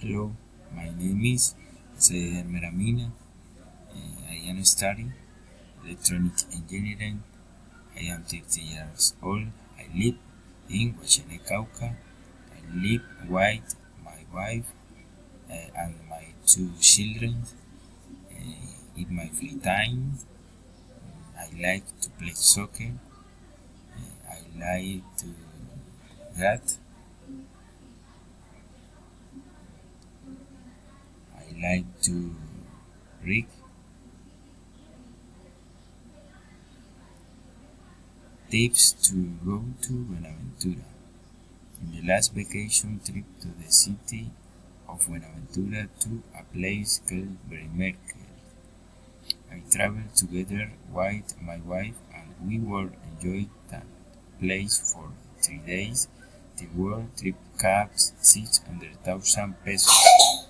Hello, my name is Jose Meramina. I am studying electronic engineering. I am 30 years old. I live in Huachene, Cauca. I live with my wife and my two children. In my free time, I like to play soccer. I like to read. I like to read. Tips to go to Buenaventura. In the last vacation trip to the city of Buenaventura to a place called Bremerkel, I traveled together with my wife and we were enjoying that place for 3 days. The world trip cost 600,000 pesos,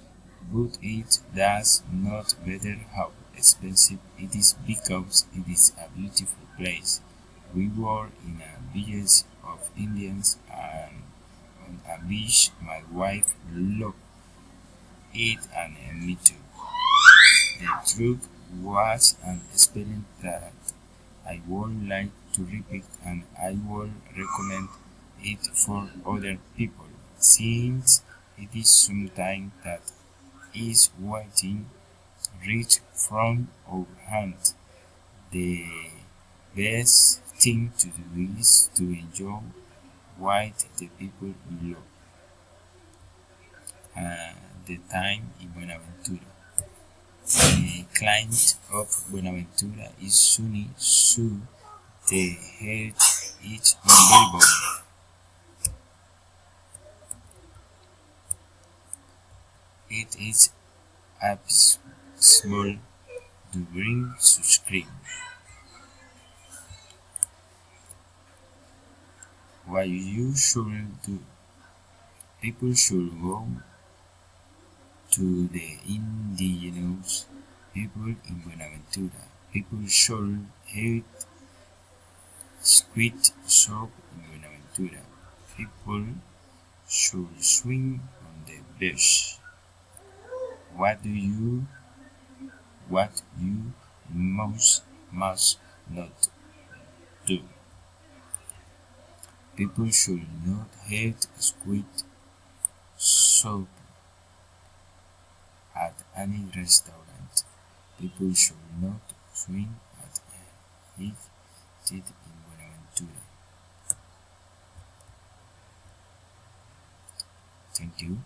but it does not matter how expensive it is because it is a beautiful place. We were in a village of Indians and on a beach. My wife loved it and me too. The truth was an experience that I would like to repeat and I would recommend it for other people since it is something that is waiting reach from our hand. The best thing to do is to enjoy what the people love. The time in Buenaventura. The climate of Buenaventura is sunny, so the heat is unbearable. It is abysmal to bring such cream. What you should do? People should go to the indigenous people in Buenaventura. People should eat squid soup in Buenaventura. People should swim on the beach. What you must not do? People should not eat squid soup at any restaurant. People should not swim at it in Buenaventura. Thank you.